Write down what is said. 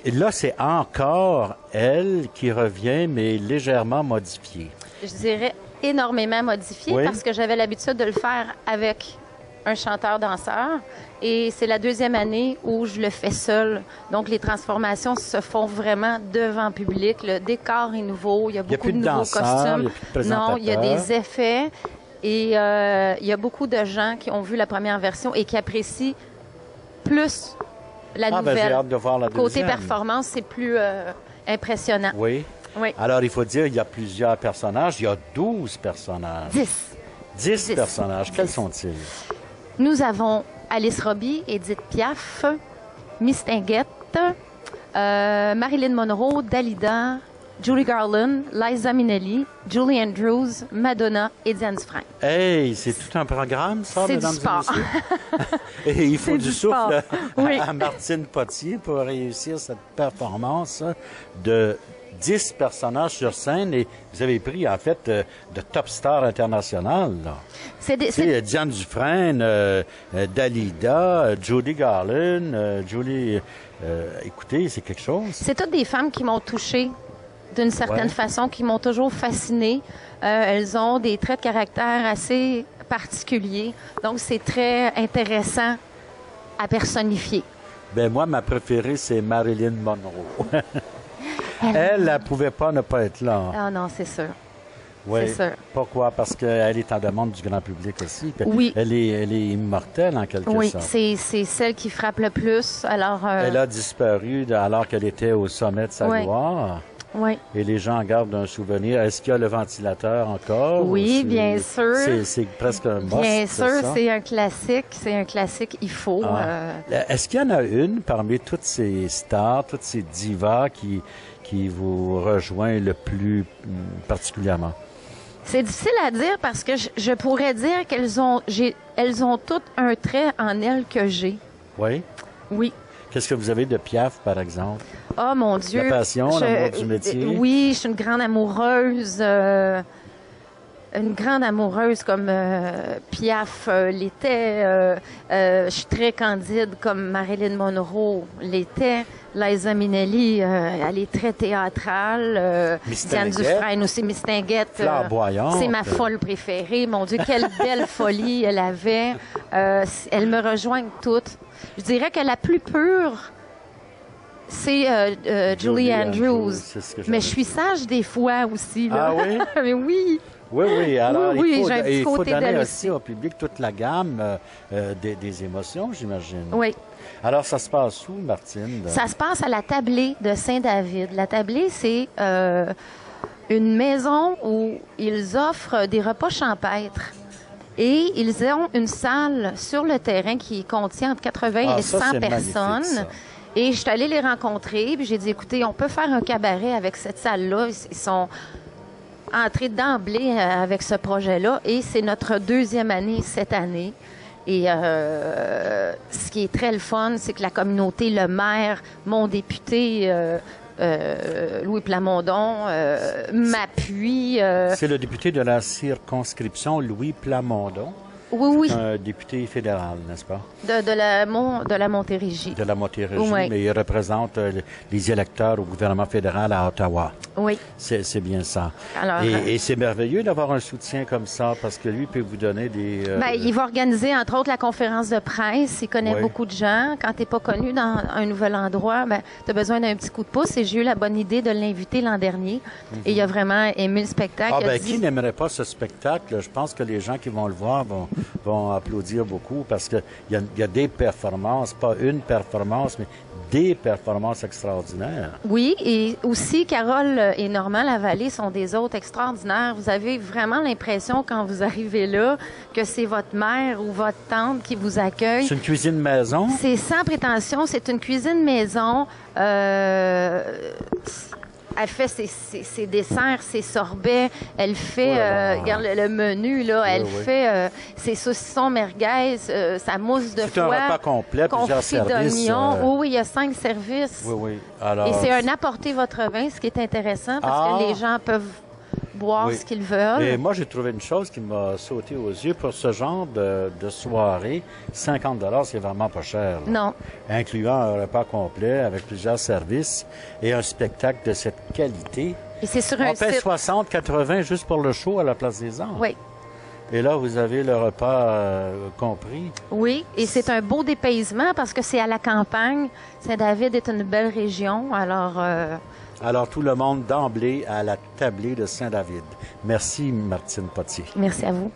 Et là, c'est encore elle qui revient, mais légèrement modifiée. Je dirais énormément modifié Oui. parce que j'avais l'habitude de le faire avec un chanteur-danseur. Et c'est la deuxième année où je le fais seule. Donc, les transformations se font vraiment devant le public. Le décor est nouveau. Il y a beaucoup de nouveaux costumes. Non, il y a des effets. Et il y a beaucoup de gens qui ont vu la première version et qui apprécient plus la nouvelle. J'ai hâte de voir la deuxième. Côté performance, c'est plus impressionnant. Oui. Oui. Alors, il faut dire, il y a plusieurs personnages. Il y a 12 personnages. 10 personnages. Quels sont-ils? Nous avons Alice Robbie, Edith Piaf, Miss Tinguette, Marilyn Monroe, Dalida, Julie Garland, Liza Minnelli, Julie Andrews, Madonna et Diane Dufresne. Hey, c'est tout un programme, ça, C'est mesdames du sport. et messieurs. Et il faut C'est du du souffle sport. Oui. à Martine Potier pour réussir cette performance de 10 personnages sur scène. Et vous avez pris, en fait, de top stars internationales, là. C'est Diane Dufresne, Dalida, Judy Garland, Julie... écoutez, c'est quelque chose. C'est toutes des femmes qui m'ont touchée d'une certaine façon, qui m'ont toujours fascinée. Elles ont des traits de caractère assez particuliers. Donc, c'est très intéressant à personnifier. Ben moi, ma préférée, c'est Marilyn Monroe. Elle ne pouvait pas ne pas être là. Ah non, c'est sûr. Oui. C'est sûr. Pourquoi? Parce qu'elle est en demande du grand public aussi. Puis Oui. Elle est immortelle, en quelque Oui, sorte. c'est celle qui frappe le plus. Alors, Elle a disparu alors qu'elle était au sommet de sa gloire. Oui. Et les gens gardent un souvenir. Est-ce qu'il y a le ventilateur encore? Oui, bien sûr. C'est presque un must. Bien sûr, c'est un classique. C'est un classique, il faut. Est-ce qu'il y en a une parmi toutes ces stars, toutes ces divas qui vous rejoint le plus particulièrement? C'est difficile à dire parce que je pourrais dire qu'elles ont toutes un trait en elles que j'ai. Oui? Oui. Qu'est-ce que vous avez de Piaf, par exemple? Oh, mon Dieu. La passion, l'amour du métier. Oui, je suis une grande amoureuse. Une grande amoureuse comme Piaf l'était. Je suis très candide comme Marilyn Monroe l'était. Liza Minnelli, elle est très théâtrale. Diane Dufresne aussi, Miss Tinguette. Flamboyante. C'est ma folle préférée. Mon Dieu, quelle belle folie elle avait. Elles me rejoignent toutes. Je dirais que la plus pure, c'est Julie Andrews. Mais je suis sage des fois aussi. Là. Ah oui? Mais oui. Oui. Alors, oui, j'ai un petit il faut côté donner d'elle aussi au public toute la gamme des émotions, j'imagine. Oui. Alors, ça se passe où, Martine? Ça se passe à la Tablée de Saint-David. La Tablée, c'est une maison où ils offrent des repas champêtres. Et ils ont une salle sur le terrain qui contient entre 80 et 100 personnes. Ça. Et je suis allée les rencontrer, puis j'ai dit, écoutez, on peut faire un cabaret avec cette salle-là. Ils sont entrés d'emblée avec ce projet-là. Et c'est notre deuxième année cette année. Et ce qui est très le fun, c'est que la communauté, le maire, mon député... Louis Plamondon m'appuie. C'est le député de la circonscription, Louis Plamondon. Oui. Un député fédéral, n'est-ce pas? De la Montérégie. De la Montérégie, Oui. mais il représente les électeurs au gouvernement fédéral à Ottawa. Oui. C'est bien ça. Alors, et c'est merveilleux d'avoir un soutien comme ça, parce que lui peut vous donner des... il va organiser, entre autres, la conférence de presse. Il connaît beaucoup de gens. Quand tu n'es pas connu dans un nouvel endroit, tu as besoin d'un petit coup de pouce. Et j'ai eu la bonne idée de l'inviter l'an dernier. Et il a vraiment aimé le spectacle. Qui n'aimerait pas ce spectacle? Je pense que les gens qui vont le voir vont applaudir beaucoup, parce qu'il y a des performances, pas une performance, mais des performances extraordinaires. Oui, et aussi, Carole et Normand Lavallée sont des hôtes extraordinaires. Vous avez vraiment l'impression, quand vous arrivez là, que c'est votre mère ou votre tante qui vous accueille. C'est une cuisine maison? C'est sans prétention, c'est une cuisine maison. Elle fait ses desserts, ses sorbets. Elle fait, regarde le menu, là. Elle fait ses saucissons merguez, sa mousse de foie. C'est un repas complet, plusieurs services. Oui, il y a 5 services. Oui. Alors, et c'est un apporter votre vin, ce qui est intéressant, parce que les gens peuvent boire Oui. ce qu'ils veulent. Et moi, j'ai trouvé une chose qui m'a sauté aux yeux. Pour ce genre de soirée, 50 $, c'est vraiment pas cher. Là. Non. Incluant un repas complet avec plusieurs services et un spectacle de cette qualité. Et c'est sur On un paie site. 60, 80 juste pour le show à la Place des Arts. Oui. Et là, vous avez le repas compris. Oui, et c'est un beau dépaysement parce que c'est à la campagne. Saint-David est une belle région, Alors, tout le monde d'emblée à la tablée de Saint-David. Merci, Martine Potier. merci à vous.